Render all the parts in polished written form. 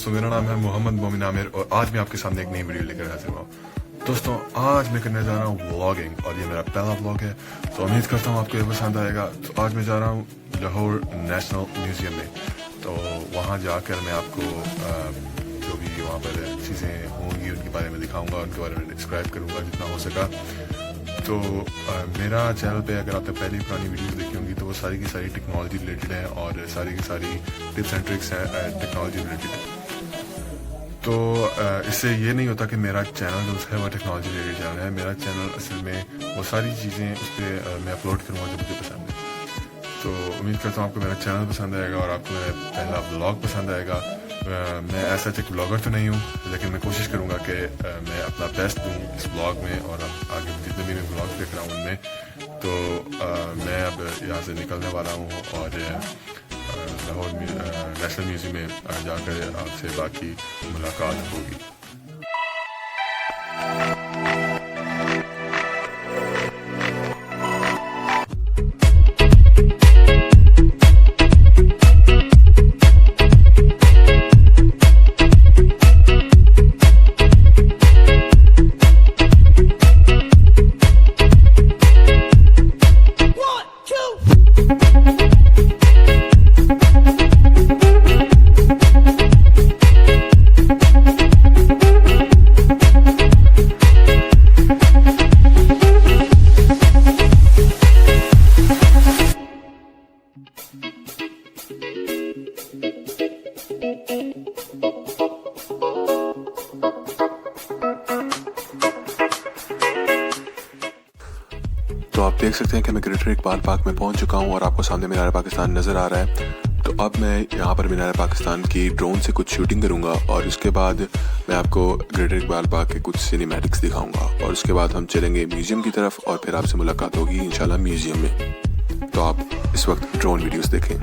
दोस्तों, मेरा नाम है मोमिन आमिर और आज मैं आपके सामने एक नई वीडियो लेकर हाजिर हुआ। दोस्तों, आज मैं करने जा रहा हूँ व्लॉगिंग और ये मेरा पहला व्लॉग है, तो उम्मीद करता हूँ आपको ये पसंद आएगा। तो आज मैं जा रहा हूँ लाहौर नेशनल म्यूजियम में, तो वहाँ जाकर मैं आपको जो भी वहाँ पर चीज़ें होंगी उनके बारे में दिखाऊंगा, उनके बारे में डिस्क्राइब करूँगा जितना हो सका। तो मेरा चैनल पे अगर आपने पहली पुरानी वीडियोस देखी होंगी तो वो सारी की सारी टेक्नोलॉजी रिलेटेड है और सारी की सारी टिप्स एंड ट्रिक्स हैं टेक्नोलॉजी रिलेटेड है। तो इससे ये नहीं होता कि मेरा चैनल जो है वो टेक्नोलॉजी रिलेटेड चैनल है। मेरा चैनल असल में वो सारी चीज़ें उस पर मैं अपलोड करूँगा जो मुझे पसंद है। तो उम्मीद करता हूँ आपको मेरा चैनल पसंद आएगा और आपको मेरा पहला व्लॉग पसंद आएगा। मैं ऐसा एक ब्लॉगर तो नहीं हूँ, लेकिन मैं कोशिश करूँगा कि मैं अपना बेस्ट दूँ इस ब्लॉग में और आगे जितने भी मैं ब्लॉग देख रहा हूँ उनमें। तो मैं अब यहाँ से निकलने वाला हूँ और लाहौर नेशनल म्यूजियम में जाकर आपसे बाकी मुलाकात होगी। तो आप देख सकते हैं कि मैं ग्रेटर इकबाल पार्क में पहुंच चुका हूं और आपको सामने मीनार पाकिस्तान नज़र आ रहा है। तो अब मैं यहां पर मीनार पाकिस्तान की ड्रोन से कुछ शूटिंग करूंगा और उसके बाद मैं आपको ग्रेटर इकबाल पार्क के कुछ सिनेमैटिक्स दिखाऊंगा और उसके बाद हम चलेंगे म्यूजियम की तरफ और फिर आपसे मुलाकात होगी इंशाल्लाह म्यूजियम में। तो आप इस वक्त ड्रोन वीडियोस देखें।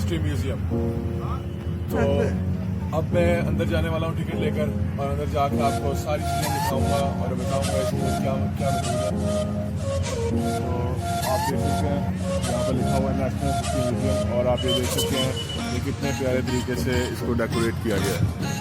History museum. तो अब मैं अंदर जाने वाला हूँ टिकट लेकर, और अंदर जाकर आपको सारी चीज़ें दिखाऊंगा और बताऊंगा इसमें क्या क्या मौजूद है। तो आप देख सकते हैं यहाँ पर लिखा हुआ है नेशनल हिस्ट्री म्यूजियम, और आप ये देख सकते हैं ये कितने प्यारे तरीके से इसको डेकोरेट किया गया है।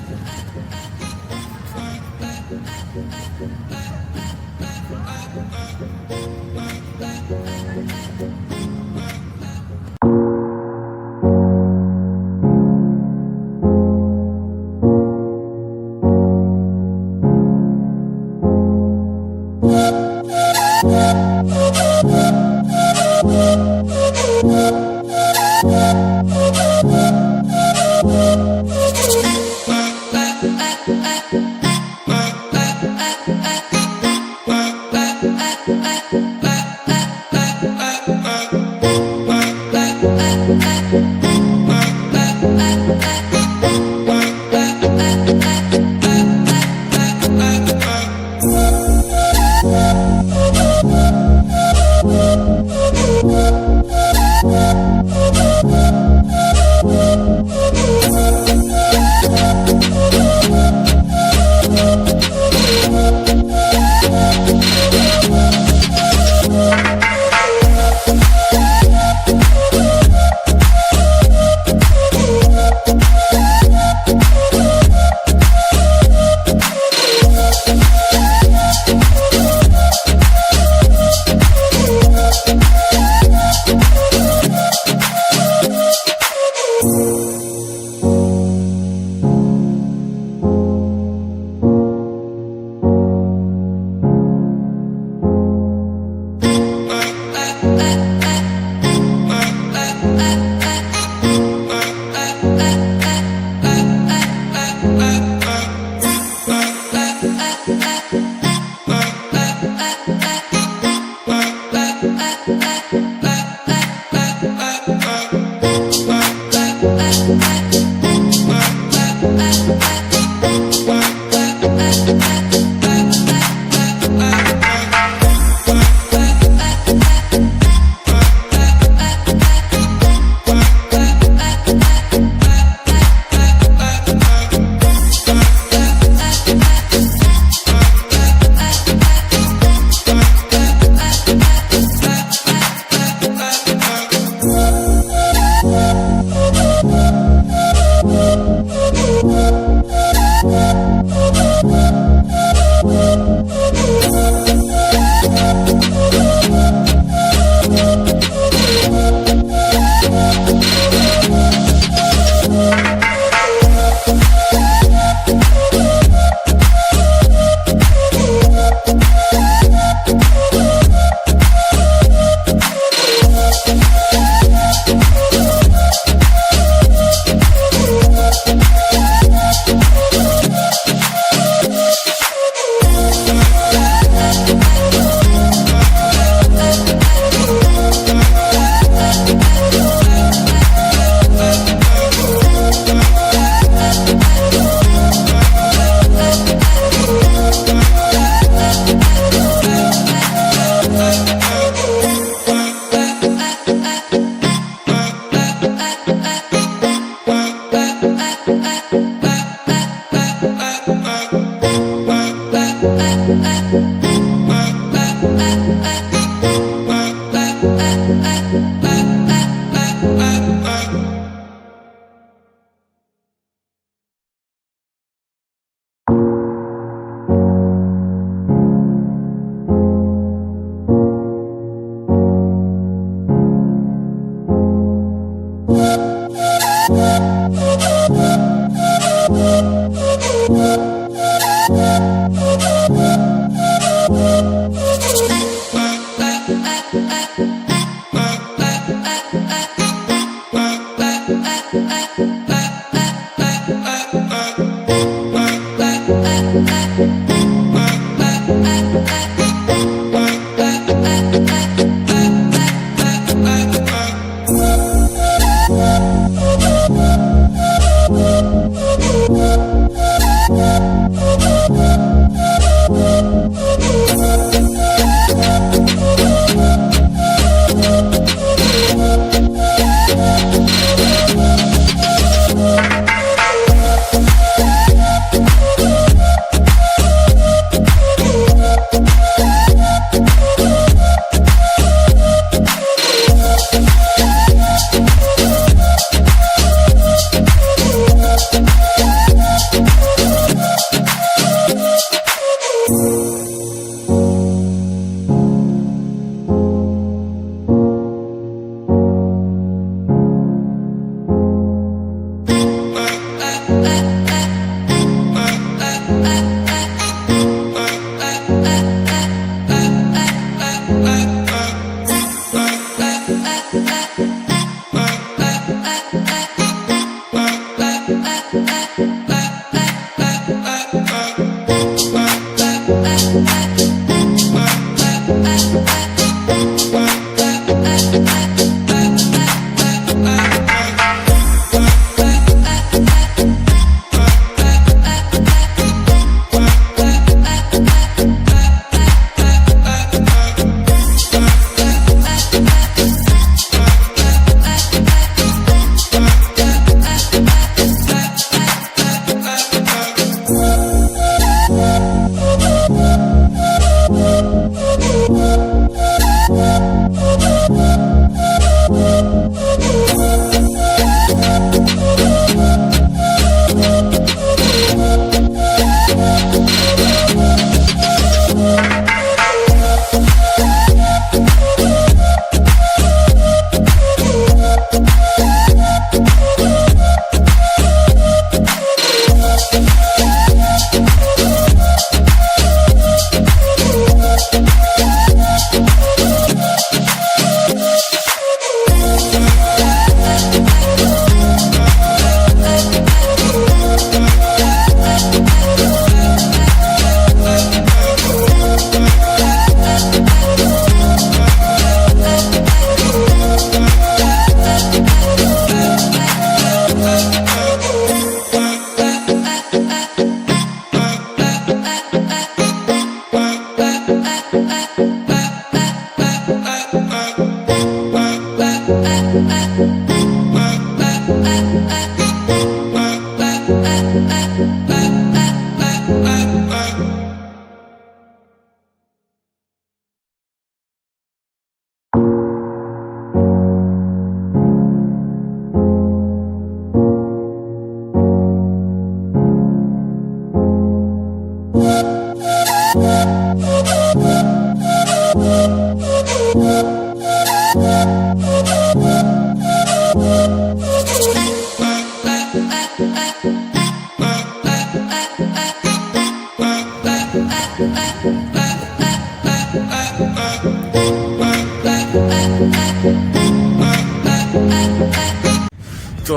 तो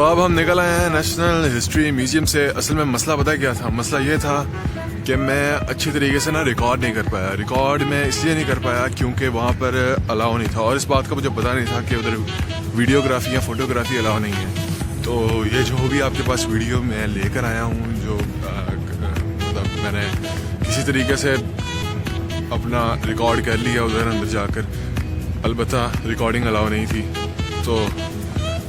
अब हम निकल आए हैं नेशनल हिस्ट्री म्यूजियम से। असल में मसला पता क्या था? मसला ये था कि मैं अच्छी तरीके से ना रिकॉर्ड नहीं कर पाया। रिकॉर्ड मैं इसलिए नहीं कर पाया क्योंकि वहाँ पर अलाउ नहीं था, और इस बात का मुझे पता नहीं था कि उधर वीडियोग्राफी या फोटोग्राफी अलाउ नहीं है। तो ये जो भी आपके पास वीडियो मैं लेकर आया हूँ, जो मतलब मैंने किसी तरीके से अपना रिकॉर्ड कर लिया उधर अंदर जाकर। अलबत्ता रिकॉर्डिंग अलाउ नहीं थी, तो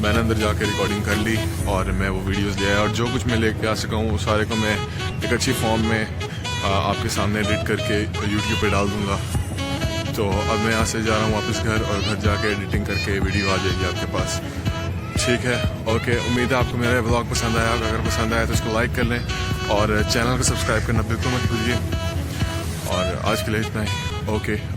मैंने अंदर जाके रिकॉर्डिंग कर ली और मैं वो वीडियोस ले आया, और जो कुछ मैं लेके आ सका हूँ वो सारे को मैं एक अच्छी फॉर्म में आपके सामने एडिट करके यूट्यूब पे डाल दूँगा। तो अब मैं यहाँ से जा रहा हूँ वापस घर, और घर जाके एडिटिंग करके वीडियो आ जाएगी आपके पास। ठीक है, ओके। उम्मीद है आपको मेरा व्लॉग पसंद आया। अगर पसंद आया तो इसको लाइक कर लें और चैनल को सब्सक्राइब करना बिल्कुल मत भूलिए। और आज के लिए इतना ही। ओके।